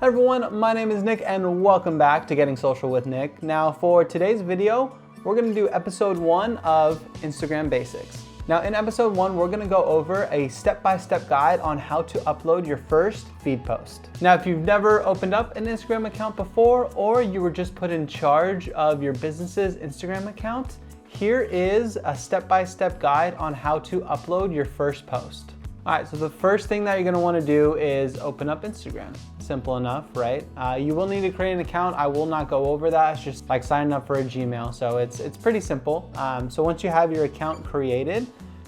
Hi everyone, my name is Nick and welcome back to Getting Social with Nick. Now for today's video, we're going to do episode 1 of Instagram Basics. Now in episode 1, we're going to go over a step-by-step guide on how to upload your first feed post. Now if you've never opened up an Instagram account before, or you were just put in charge of your business's Instagram account, here is a step-by-step guide on how to upload your first post. Alright, so the first thing that you're going to want to do is open up Instagram. Simple enough, right? You will need to create an account. I will not go over that. It's just like signing up for a Gmail. So it's pretty simple. So once you have your account created,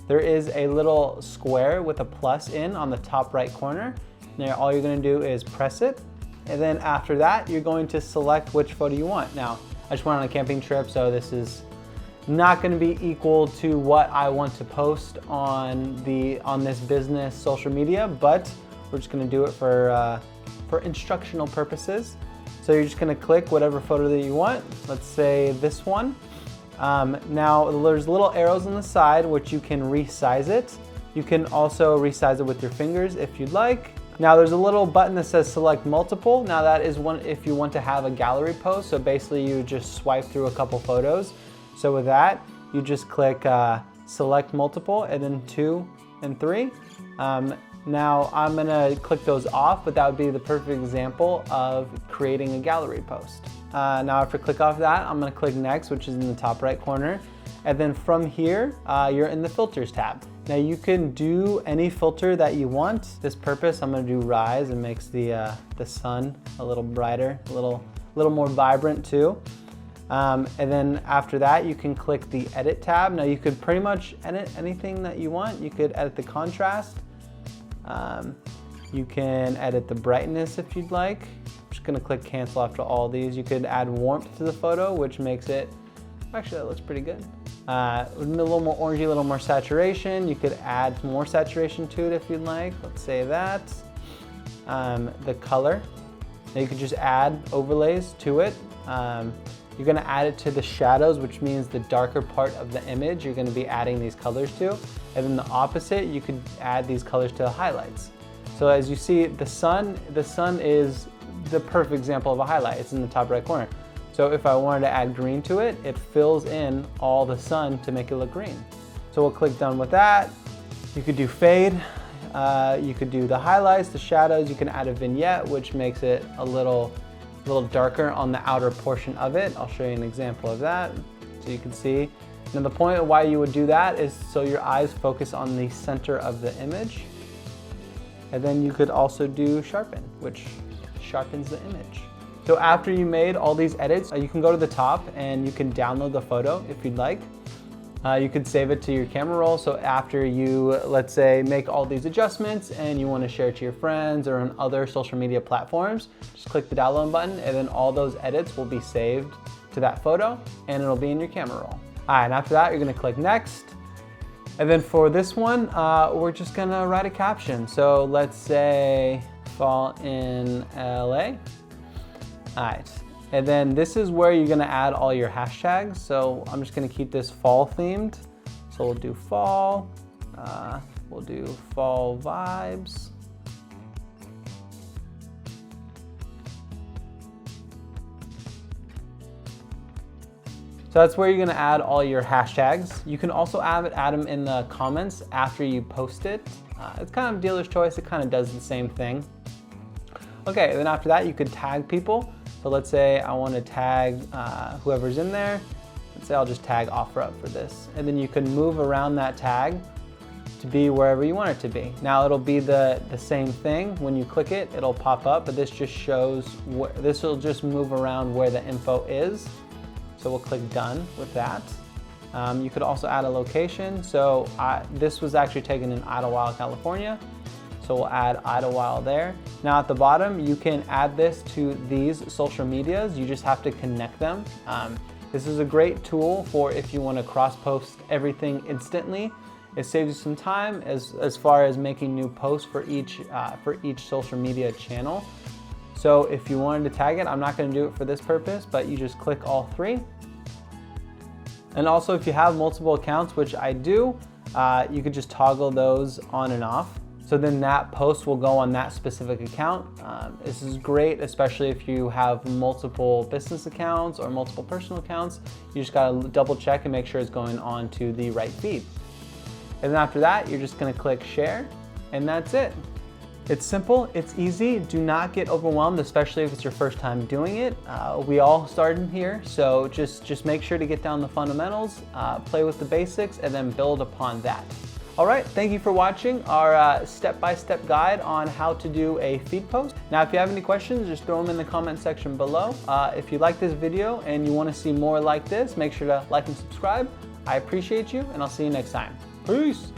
there is a little square with a plus in on the top right corner. Now all you're going to do is press it. And then after that, you're going to select which photo you want. Now, I just went on a camping trip, so this is not going to be equal to what I want to post on this business social media, but we're just going to do it for instructional purposes. So you're just going to click whatever photo that you want. Let's say this one. Now there's little arrows on the side which you can resize it. You can also resize it with your fingers if you'd like. Now there's a little button that says select multiple. Now that is one if you want to have a gallery post. So basically you just swipe through a couple photos. So with that, you just click select multiple and then 2 and 3. Now I'm gonna click those off, but that would be the perfect example of creating a gallery post. Now after click off that, I'm gonna click next, which is in the top right corner. And then from here, you're in the filters tab. Now you can do any filter that you want. This purpose, I'm gonna do rise. It makes the sun a little brighter, a little more vibrant too. And then after that, you can click the edit tab. Now you could pretty much edit anything that you want. You could edit the contrast. You can edit the brightness if you'd like. I'm just gonna click cancel after all these. You could add warmth to the photo, which makes it, actually that looks pretty good. A little more orangey, a little more saturation. You could add more saturation to it if you'd like. Let's say that. The color. Now you could just add overlays to it. You're gonna add it to the shadows, which means the darker part of the image you're gonna be adding these colors to. And then the opposite, you could add these colors to the highlights. So as you see, the sun is the perfect example of a highlight. It's in the top right corner. So if I wanted to add green to it, it fills in all the sun to make it look green. So we'll click done with that. You could do fade. You could do the highlights, the shadows. You can add a vignette, which makes it a little darker on the outer portion of it. I'll show you an example of that so you can see. Now the point of why you would do that is so your eyes focus on the center of the image. And then you could also do sharpen, which sharpens the image. So after you made all these edits, you can go to the top and you can download the photo if you'd like. You could save it to your camera roll. So after you, let's say, make all these adjustments and you want to share it to your friends or on other social media platforms, just click the download button and then all those edits will be saved to that photo and it'll be in your camera roll. All right, and after that, you're gonna click next. And then for this one, we're just gonna write a caption. So let's say fall in LA. All right. And then this is where you're gonna add all your hashtags. So I'm just gonna keep this fall themed. So we'll do fall, we'll do fall vibes. So that's where you're gonna add all your hashtags. You can also add them in the comments after you post it. It's kind of dealer's choice, it kind of does the same thing. Okay, then after that you could tag people. So let's say I want to tag whoever's in there. Let's say I'll just tag OfferUp for this. And then you can move around that tag to be wherever you want it to be. Now it'll be the same thing. When you click it, it'll pop up, but this just shows, this will just move around where the info is. So we'll click done with that. You could also add a location. So this was actually taken in Idlewild, California. So we'll add Idlewild there. Now at the bottom, you can add this to these social medias. You just have to connect them. This is a great tool for if you want to cross-post everything instantly. It saves you some time as far as making new posts for each social media channel. So if you wanted to tag it, I'm not going to do it for this purpose, but you just click all 3. And also if you have multiple accounts, which I do, you could just toggle those on and off. So then that post will go on that specific account. This is great, especially if you have multiple business accounts or multiple personal accounts. You just gotta double check and make sure it's going on to the right feed. And then after that, you're just gonna click share, and that's it. It's simple, it's easy. Do not get overwhelmed, especially if it's your first time doing it. We all started here, so just make sure to get down the fundamentals, play with the basics, and then build upon that. All right, thank you for watching our step-by-step guide on how to do a feed post. Now, if you have any questions, just throw them in the comment section below. If you like this video and you wanna see more like this, make sure to like and subscribe. I appreciate you, and I'll see you next time. Peace.